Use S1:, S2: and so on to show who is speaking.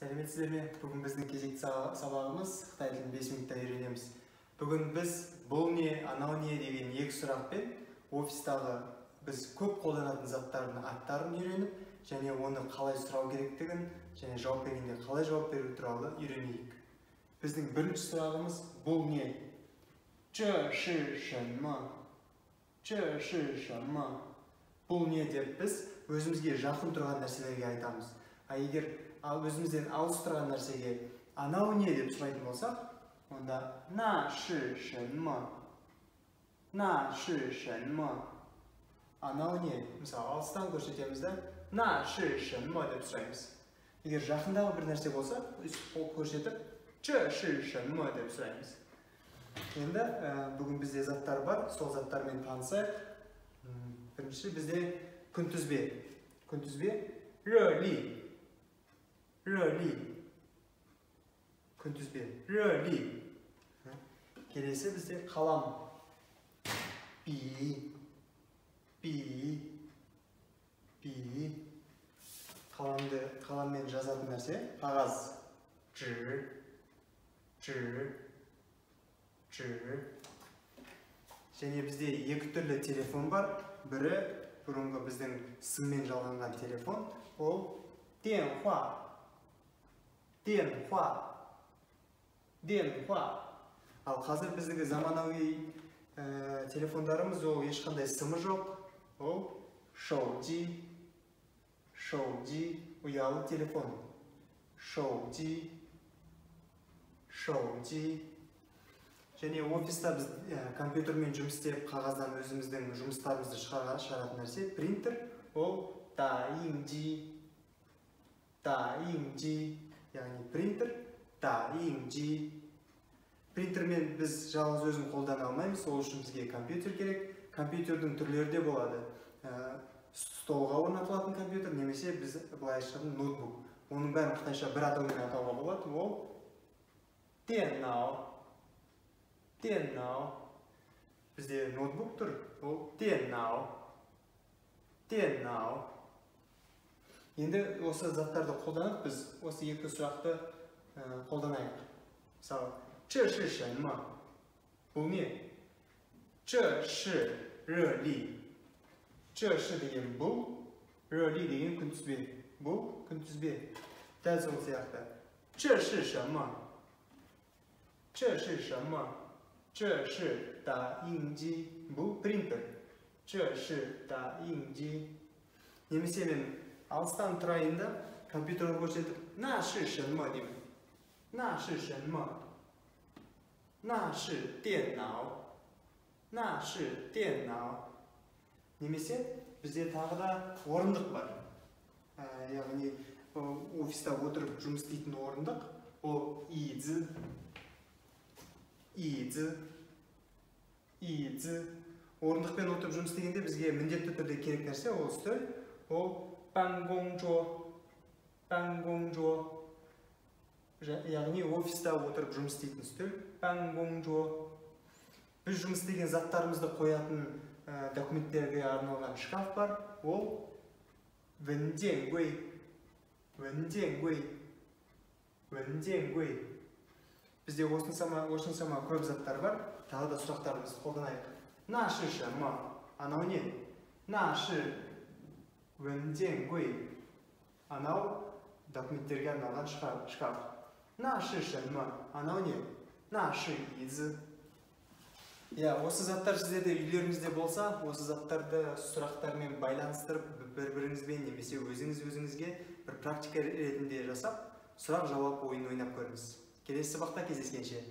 S1: Сәлеметсіздер ме? Бүгін біздің кезекті сабағымыз Қытай тілін 5 минутта үйренеміз. Бүгін біз бұл не, анау не деген екі сұрақпен офистағы біз көп қолданатын заттардың аттарын үйреніп, және оны қалай сұрау керектігін, және жауап бергенде қалай жауап беру туралы үйренейік. Біздің бірінші сұрағымыз бұл не? 这是什么? 这是什么? Бұл не деп біз өзімізге жақын тұрған нәрселерге айтамыз. Егер өзімізден алыс тұрған нәрсеге анау не деп сұрайтын болсақ, онда 那是什么? 那是什么? Анау не? Мысалы, алыстан көрсетеміз да 那是什么деп сұраймыз. Егер жақындағы бір нәрсе болса, ол көрсетіп 这是什么деп сұраймыз. Енді бүгін бізде заттар бар, сол заттармен танысайық. Бірінші бізде күнтізбе. Күнтізбе 热力. 热力. Күнтізбе 热力. Келесі бізде қалам. 笔. 笔. 笔. Қаламмен жазатын нәрсе қағаз. 纸. 纸. 纸. Және бізде екі түрлі телефон бар. Бірі бұрынғы біздің сыммен жалғанған телефон. Ол 電話. 電話. 電話. Ал қазір біздегі заманауи телефондарымыз ол ешқандай сымы жоқ. Ол 手机. 手机. Ұялы телефон. 手机. 手機. Және офиста біз компьютермен жұмыс істеп, қағаздан өзіміздің жұмыстарымызды шығаратын нәрсе принтер. Ол 打印机. 打印机. Яғни принтер, 打印机. Принтермен біз жалғыз өзін қолдана алмаймыз, сол үшін бізге компьютер керек. Компьютердің түрлері де болады. Столға орнатылатын компьютер, немесе біз былай айтқанда ноутбук. Оның бәрін қытайша бір атаумен атауға болады. Ол 電脑. 電脑. Бізде ноутбук тұр. Ол 電脑. 電脑. Енді осы заттарды қолданып, біз осы екі сұрақты қолданайық. Мысалы, 这是什么? Бұл не? 这是热力. 这是деген бұл, 热力деген күнтізбе. Бұл күнтізбе. Дәл сол сияқты. 这是什么? 这是什么? 这是打印机. Бұл принтер. 这是打印机. Немесе мен алыстан тұрайын да компьютерға көрсетіп 那是什么деймін. 那是什么? 那是電脑. 那是電脑. Немесе бізде тағы да орындық бар. Яғни офиста отырып жұмыс істейтін орындық. Ол 椅子. 椅子. 椅子. Орындықпен отырып жұмыс істегенде бізге міндетті түрде керек нәрсе ол үстел. Ол 办公桌. 办公桌. Яғни офиста отырып жұмыс істейтін үстел. 办公桌. Біз жұмыс істеген заттарымызды қоятын документтерге арналған шкаф бар. Ол 文件柜. 文件柜. 文件柜. Бізде осыншама көп заттар бар. Тағы да сұрақтарымызды қолданайық. 那是什么? Анау не? 那是文件柜. Анау документтерге арналған шкаф. 那是什么? Анау не? 那是椅子. Осы заттар сіздерде үйлеріңізде болса, осы заттарды сұрақтармен байланыстырып, бір-біріңізбен немесе өзіңізге бір практика ретінде жасап, сұрақ-жауап ойын ойнап көріңіз. Келесі сабақта кездескенше.